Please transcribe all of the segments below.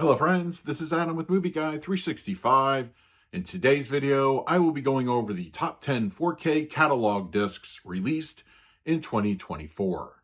Hello friends, this is Adam with Movie Guy 365. In today's video, I will be going over the top 10 4K catalog discs released in 2024.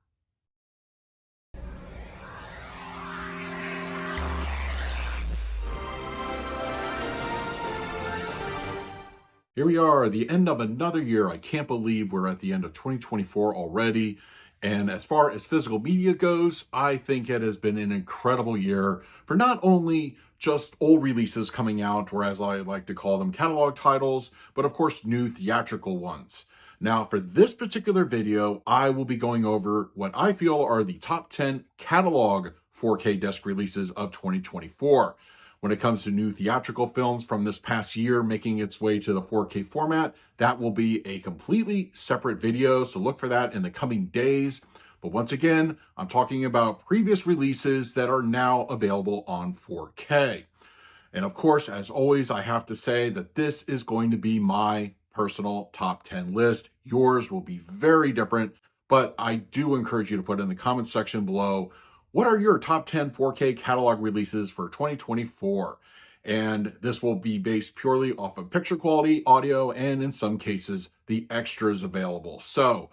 Here we are, the end of another year. I can't believe we're at the end of 2024 already. And as far as physical media goes, I think it has been an incredible year for not only just old releases coming out, or as I like to call them, catalog titles, but of course, new theatrical ones. Now, for this particular video, I will be going over what I feel are the top 10 catalog 4K disc releases of 2024. When it comes to new theatrical films from this past year making its way to the 4K format, that will be a completely separate video, so look for that in the coming days. But once again, I'm talking about previous releases that are now available on 4K. And of course, as always, I have to say that this is going to be my personal top 10 list. Yours will be very different, but I do encourage you to put in the comment section below, what are your top 10 4K catalog releases for 2024? And this will be based purely off of picture quality, audio, and in some cases, the extras available. So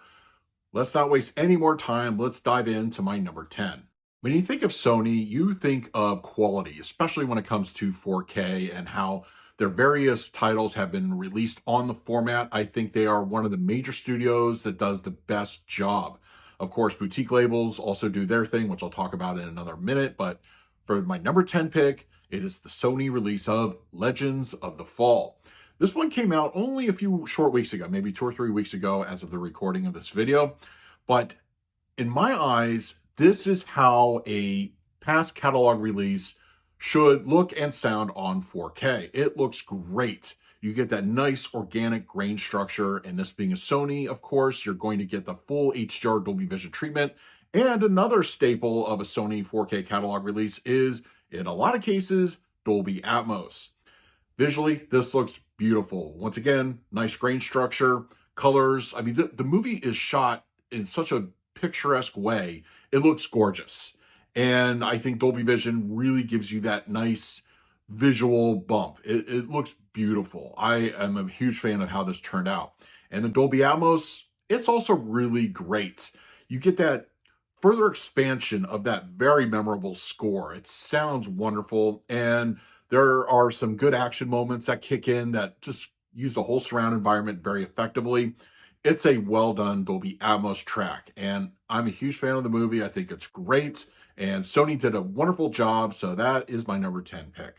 let's not waste any more time. Let's dive into my number 10. When you think of Sony, you think of quality, especially when it comes to 4K and how their various titles have been released on the format. I think they are one of the major studios that does the best job. Of course, boutique labels also do their thing, which I'll talk about in another minute. But for my number 10 pick, it is the Sony release of Legends of the Fall. This one came out only a few short weeks ago, maybe 2 or 3 weeks ago as of the recording of this video. But in my eyes, this is how a past catalog release should look and sound on 4K. It looks great. You get that nice organic grain structure, and this being a Sony, of course, you're going to get the full HDR Dolby Vision treatment. And another staple of a Sony 4K catalog release is, in a lot of cases, Dolby Atmos. Visually, this looks beautiful. Once again, nice grain structure, colors. I mean, the movie is shot in such a picturesque way. It looks gorgeous. And I think Dolby Vision really gives you that nice visual bump. It looks beautiful. I am a huge fan of how this turned out. And the Dolby Atmos, it's also really great. You get that further expansion of that very memorable score. It sounds wonderful. And there are some good action moments that kick in that just use the whole surround environment very effectively. It's a well done Dolby Atmos track. And I'm a huge fan of the movie. I think it's great. And Sony did a wonderful job. So that is my number 10 pick.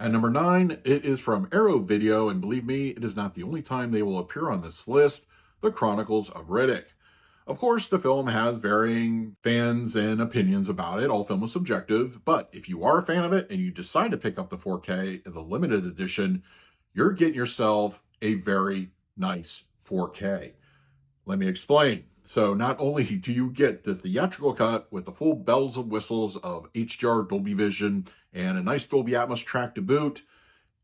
At number 9, it is from Arrow Video, and believe me, it is not the only time they will appear on this list, The Chronicles of Riddick. Of course, the film has varying fans and opinions about it. All film is subjective, but if you are a fan of it and you decide to pick up the 4K in the limited edition, you're getting yourself a very nice 4K. Let me explain. So not only do you get the theatrical cut with the full bells and whistles of HDR Dolby Vision and a nice Dolby Atmos track to boot,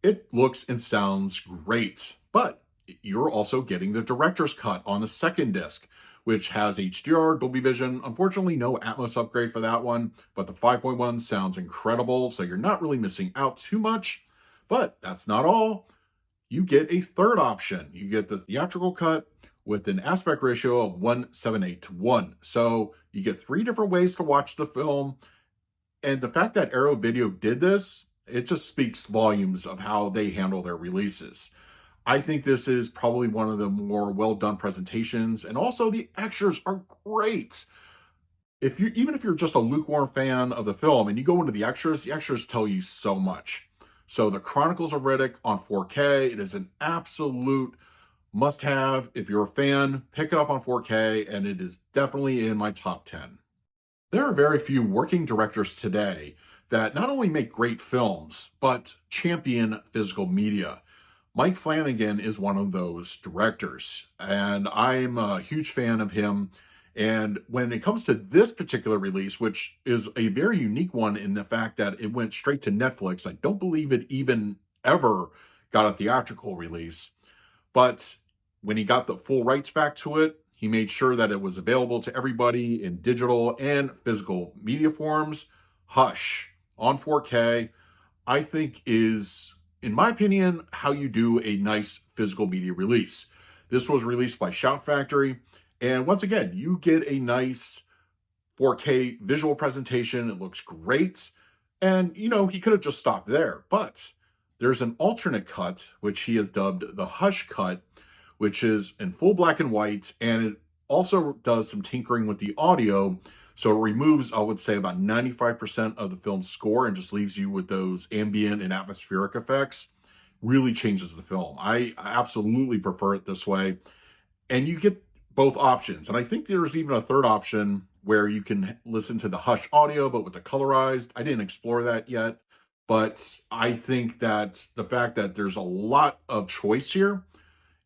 it looks and sounds great. But you're also getting the director's cut on the second disc, which has HDR Dolby Vision. Unfortunately, no Atmos upgrade for that one, but the 5.1 sounds incredible, so you're not really missing out too much. But that's not all. You get a third option. You get the theatrical cut with an aspect ratio of 1:7:8:1. So you get 3 different ways to watch the film. And the fact that Arrow Video did this, it just speaks volumes of how they handle their releases. I think this is probably one of the more well-done presentations, and also the extras are great. Even if you're just a lukewarm fan of the film and you go into the extras tell you so much. So The Chronicles of Riddick on 4K, it is an absolute must-have. If you're a fan, pick it up on 4K, and it is definitely in my top 10. There are very few working directors today that not only make great films, but champion physical media. Mike Flanagan is one of those directors, and I'm a huge fan of him. And when it comes to this particular release, which is a very unique one in the fact that it went straight to Netflix, I don't believe it even ever got a theatrical release. But when he got the full rights back to it, he made sure that it was available to everybody in digital and physical media forms. Hush. on 4K, I think is, in my opinion, how you do a nice physical media release. This was released by Shout Factory, and once again, you get a nice 4K visual presentation. It looks great. And, he could have just stopped there. But there's an alternate cut, which he has dubbed the Hush Cut, which is in full black and white. And it also does some tinkering with the audio. So it removes, I would say, about 95% of the film's score and just leaves you with those ambient and atmospheric effects. Really changes the film. I absolutely prefer it this way. And you get both options. And I think there's even a third option where you can listen to the Hush audio, but with the colorized. I didn't explore that yet. But I think that the fact that there's a lot of choice here,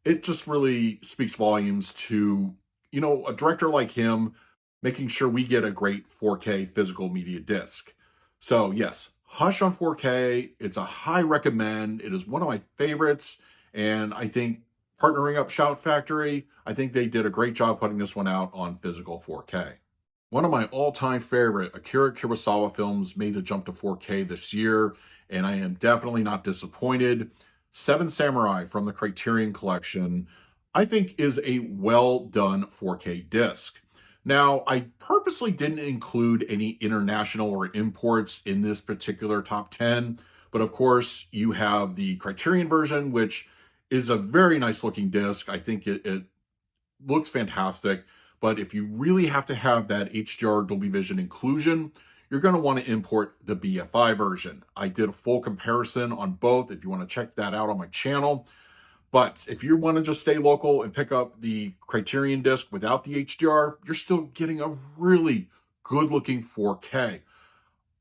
it just really speaks volumes to, a director like him making sure we get a great 4K physical media disc. So yes, Hush on 4K, it's a high recommend. It is one of my favorites. And I think partnering up Shout Factory, I think they did a great job putting this one out on physical 4K. One of my all-time favorite Akira Kurosawa films made the jump to 4K this year, and I am definitely not disappointed. Seven Samurai from the Criterion Collection, I think is a well-done 4K disc. Now, I purposely didn't include any international or imports in this particular top 10, but of course, you have the Criterion version, which is a very nice looking disc. I think it looks fantastic. But if you really have to have that HDR Dolby Vision inclusion, you're going to want to import the BFI version. I did a full comparison on both if you want to check that out on my channel. But if you want to just stay local and pick up the Criterion disc without the HDR, you're still getting a really good looking 4K.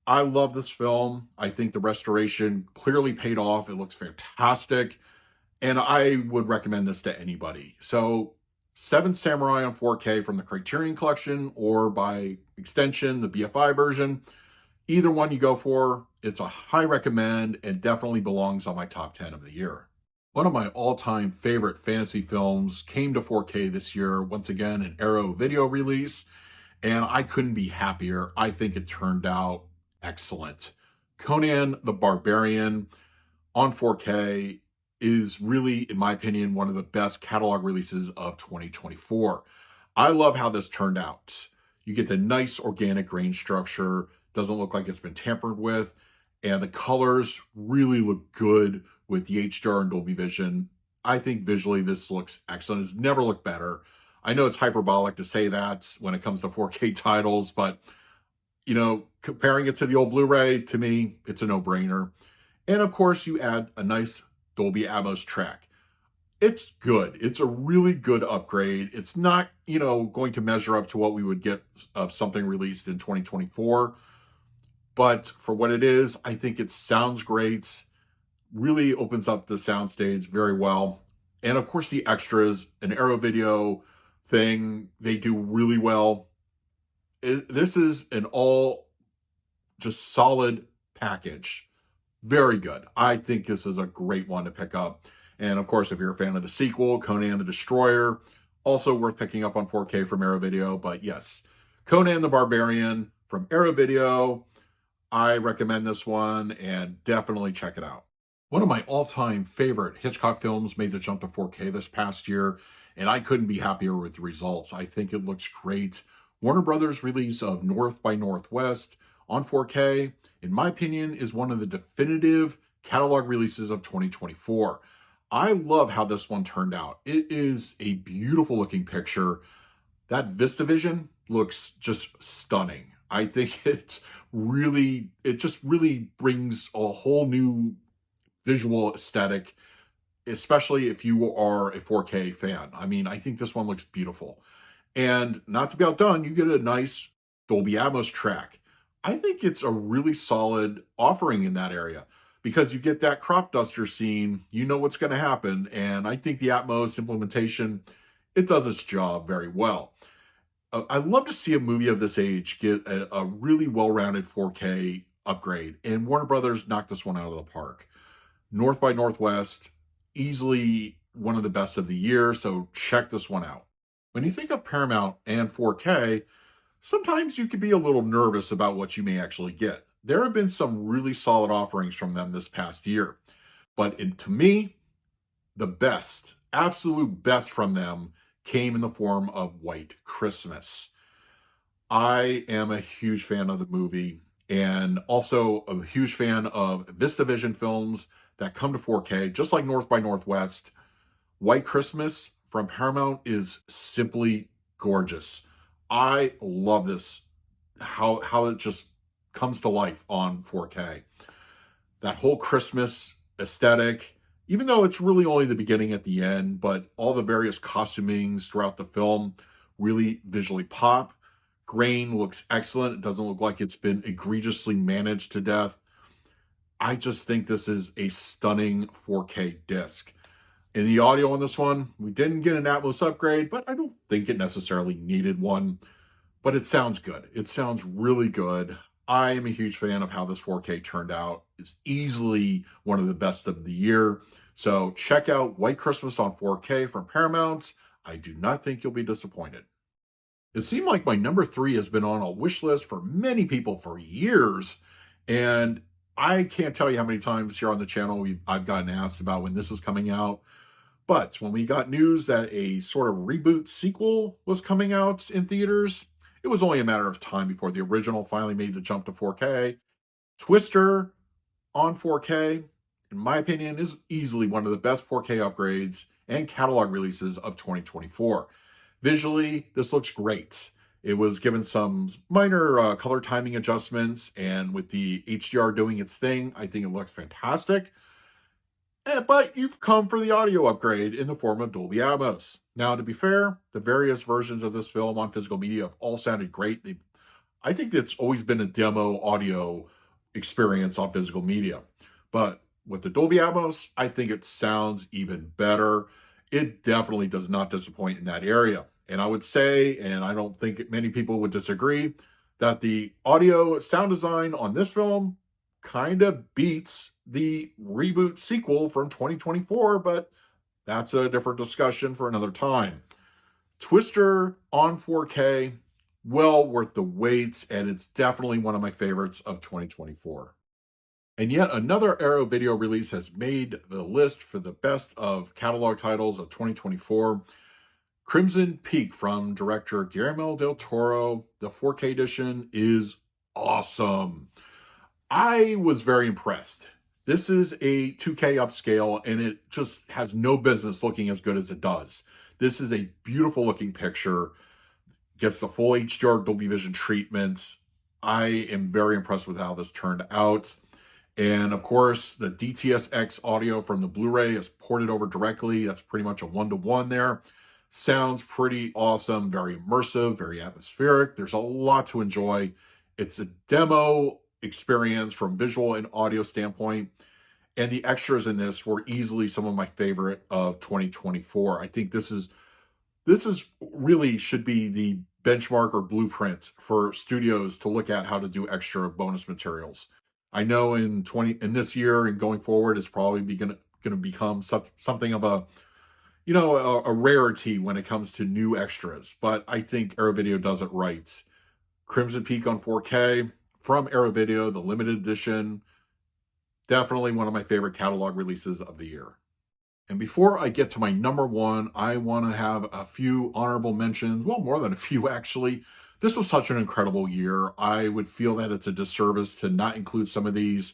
I love this film. I think the restoration clearly paid off. It looks fantastic. And I would recommend this to anybody. So Seven Samurai on 4K from the Criterion Collection, or by extension, the BFI version. Either one you go for, it's a high recommend and definitely belongs on my top 10 of the year. One of my all-time favorite fantasy films came to 4K this year, once again, an Arrow video release, and I couldn't be happier. I think it turned out excellent. Conan the Barbarian on 4K is really, in my opinion, one of the best catalog releases of 2024. I love how this turned out. You get the nice organic grain structure, doesn't look like it's been tampered with, and the colors really look good with the HDR and Dolby Vision. I think visually this looks excellent. It's never looked better. I know it's hyperbolic to say that when it comes to 4K titles, but comparing it to the old Blu-ray, to me, it's a no-brainer. And of course, you add a nice Dolby Atmos track. It's good. It's a really good upgrade. It's not, going to measure up to what we would get of something released in 2024. But for what it is, I think it sounds great. Really opens up the soundstage very well. And of course, the extras, an Arrow video thing, they do really well. This is an all just solid package. Very good. I think this is a great one to pick up. And of course, if you're a fan of the sequel, Conan the Destroyer, also worth picking up on 4K from Arrow Video. But yes, Conan the Barbarian from Arrow Video, I recommend this one and definitely check it out. One of my all-time favorite Hitchcock films made the jump to 4K this past year, and I couldn't be happier with the results. I think it looks great. Warner Brothers' release of North by Northwest on 4K, in my opinion, is one of the definitive catalog releases of 2024. I love how this one turned out. It is a beautiful looking picture. That VistaVision looks just stunning. I think it just really brings a whole new visual aesthetic, especially if you are a 4K fan. I mean, I think this one looks beautiful. And not to be outdone, you get a nice Dolby Atmos track. I think it's a really solid offering in that area because you get that crop duster scene, you know what's going to happen. And I think the Atmos implementation, it does its job very well. I'd love to see a movie of this age get a really well-rounded 4K upgrade. And Warner Brothers knocked this one out of the park. North by Northwest, easily one of the best of the year. So check this one out. When you think of Paramount and 4K, sometimes you can be a little nervous about what you may actually get. there have been some really solid offerings from them this past year. But to me, the best, absolute best from them came in the form of White Christmas. I am a huge fan of the movie and also a huge fan of VistaVision films that come to 4K, just like North by Northwest. White Christmas from Paramount is simply gorgeous. I love this, how it just comes to life on 4K. That whole Christmas aesthetic, even though it's really only the beginning at the end, but all the various costumings throughout the film really visually pop. Grain looks excellent. It doesn't look like it's been egregiously managed to death. I just think this is a stunning 4K disc. In the audio on this one, we didn't get an Atmos upgrade, but I don't think it necessarily needed one. But it sounds good. It sounds really good. I am a huge fan of how this 4K turned out. It's easily one of the best of the year. So check out White Christmas on 4K from Paramount. I do not think you'll be disappointed. It seemed like my number 3 has been on a wish list for many people for years. And I can't tell you how many times here on the channel I've gotten asked about when this is coming out. But when we got news that a sort of reboot sequel was coming out in theaters, it was only a matter of time before the original finally made the jump to 4K. Twister on 4K, in my opinion, is easily one of the best 4K upgrades and catalog releases of 2024. Visually, this looks great. It was given some minor color timing adjustments, and with the HDR doing its thing, I think it looks fantastic. But you've come for the audio upgrade in the form of Dolby Atmos. Now, to be fair, the various versions of this film on physical media have all sounded great. I think it's always been a demo audio experience on physical media. But with the Dolby Atmos, I think it sounds even better. It definitely does not disappoint in that area. And I would say, and I don't think many people would disagree, that the audio sound design on this film kind of beats the reboot sequel from 2024, but that's a different discussion for another time. Twister on 4K, well worth the wait, and it's definitely one of my favorites of 2024. And yet another Arrow Video release has made the list for the best of catalog titles of 2024. Crimson Peak from director Guillermo del Toro. The 4K edition is awesome. I was very impressed. This is a 2K upscale, and it just has no business looking as good as it does. This is a beautiful looking picture. Gets the full HDR Dolby Vision treatment. I am very impressed with how this turned out. And of course, the DTS:X audio from the Blu-ray is ported over directly. That's pretty much a 1-to-1 there. Sounds pretty awesome, very immersive, very atmospheric. There's a lot to enjoy. It's a demo experience from visual and audio standpoint. And the extras in this were easily some of my favorite of 2024. I think this is really should be the benchmark or blueprint for studios to look at how to do extra bonus materials. I know in this year and going forward, it's probably going to become something of a rarity when it comes to new extras. But I think Arrow Video does it right. Crimson Peak on 4K from Arrow Video, the limited edition. Definitely one of my favorite catalog releases of the year. And before I get to my number 1, I want to have a few honorable mentions. Well, more than a few, actually. This was such an incredible year. I would feel that it's a disservice to not include some of these.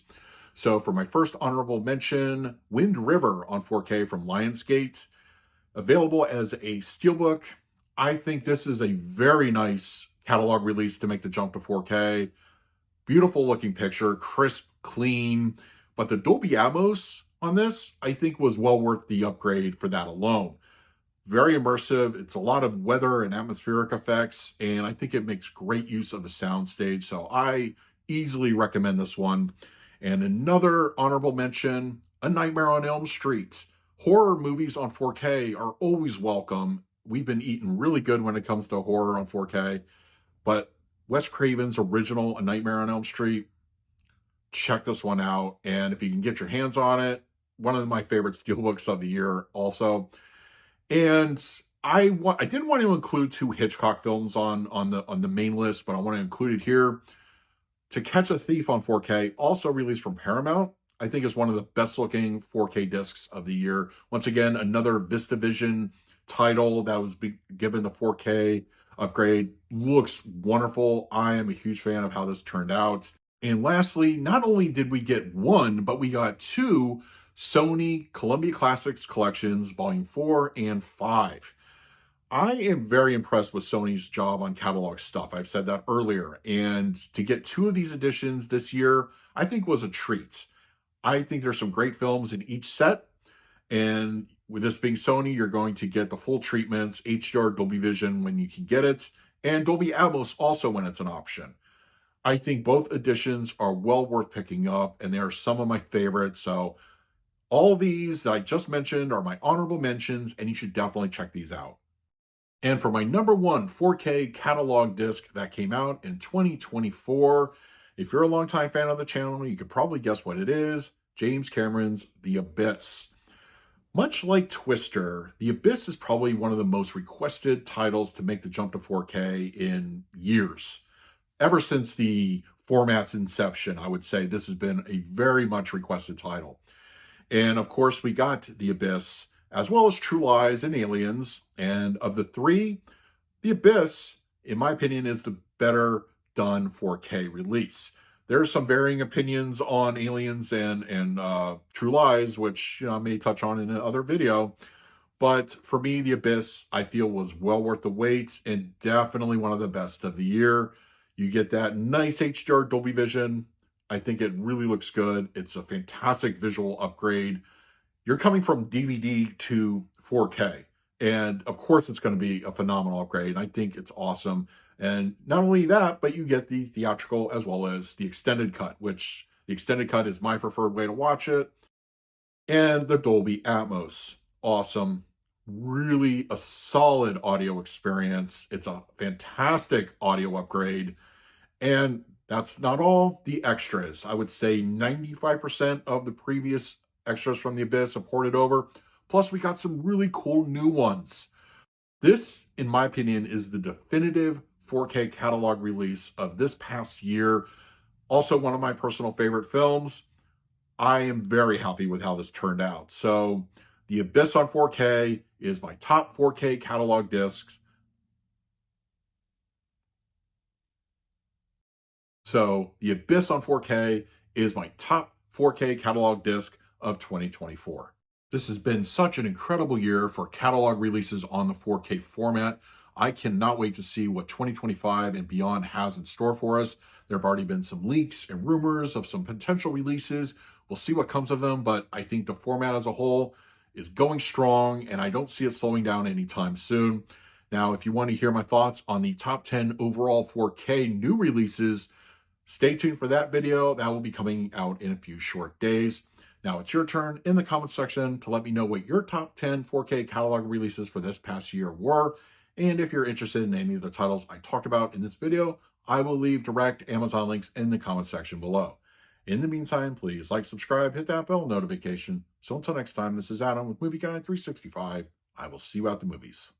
So for my first honorable mention, Wind River on 4K from Lionsgate. Available as a steelbook. I think this is a very nice catalog release to make the jump to 4K. Beautiful looking picture, crisp, clean. But the Dolby Atmos on this, I think, was well worth the upgrade for that alone. Very immersive. It's a lot of weather and atmospheric effects, and I think it makes great use of the soundstage. So I easily recommend this one. And another honorable mention, A Nightmare on Elm Street. Horror movies on 4K are always welcome. We've been eating really good when it comes to horror on 4K. But Wes Craven's original A Nightmare on Elm Street, check this one out. And if you can get your hands on it, one of my favorite steelbooks of the year also. And I didn't want to include 2 Hitchcock films on the main list, but I want to include it here. To Catch a Thief on 4K, also released from Paramount, I think is one of the best looking 4K discs of the year. Once again, another VistaVision title that was given the 4K upgrade. Looks wonderful. I am a huge fan of how this turned out. And lastly, not only did we get one, but we got two Sony Columbia Classics Collections, Volume 4 and 5. I am very impressed with Sony's job on catalog stuff. I've said that earlier. And to get two of these editions this year, I think was a treat. I think there's some great films in each set. And with this being Sony, you're going to get the full treatment, HDR, Dolby Vision when you can get it, and Dolby Atmos also when it's an option. I think both editions are well worth picking up, and they are some of my favorites. So all these that I just mentioned are my honorable mentions, and you should definitely check these out. And for my number one 4K catalog disc that came out in 2024, if you're a longtime fan of the channel, you could probably guess what it is. James Cameron's The Abyss. Much like Twister, The Abyss is probably one of the most requested titles to make the jump to 4K in years. Ever since the format's inception, I would say this has been a very much requested title. And of course, we got The Abyss, as well as True Lies and Aliens. And of the three, The Abyss, in my opinion, is the better done 4K release. There are some varying opinions on Aliens and True Lies, which I may touch on in another video. But for me, The Abyss, I feel, was well worth the wait and definitely one of the best of the year. You get that nice HDR Dolby Vision. I think it really looks good. It's a fantastic visual upgrade. You're coming from DVD to 4K. And of course, it's going to be a phenomenal upgrade. I think it's awesome. And not only that, but you get the theatrical as well as the extended cut, which the extended cut is my preferred way to watch it. And the Dolby Atmos. Awesome. Really a solid audio experience. It's a fantastic audio upgrade. And that's not all. The extras. I would say 95% of the previous extras from The Abyss are ported over. Plus, we got some really cool new ones. This, in my opinion, is the definitive 4K catalog release of this past year. Also, one of my personal favorite films. I am very happy with how this turned out. So, The Abyss on 4K is my top 4K catalog discs. So, The Abyss on 4K is my top 4K catalog disc of 2024. This has been such an incredible year for catalog releases on the 4K format. I cannot wait to see what 2025 and beyond has in store for us. There have already been some leaks and rumors of some potential releases. We'll see what comes of them, but I think the format as a whole is going strong, and I don't see it slowing down anytime soon. Now, if you want to hear my thoughts on the top 10 overall 4K new releases, stay tuned for that video. That will be coming out in a few short days. Now it's your turn in the comments section to let me know what your top 10 4K catalog releases for this past year were. And if you're interested in any of the titles I talked about in this video, I will leave direct Amazon links in the comments section below. In the meantime, please like, subscribe, hit that bell notification. So until next time, this is Adam with Movie Guide 365. I will see you at the movies.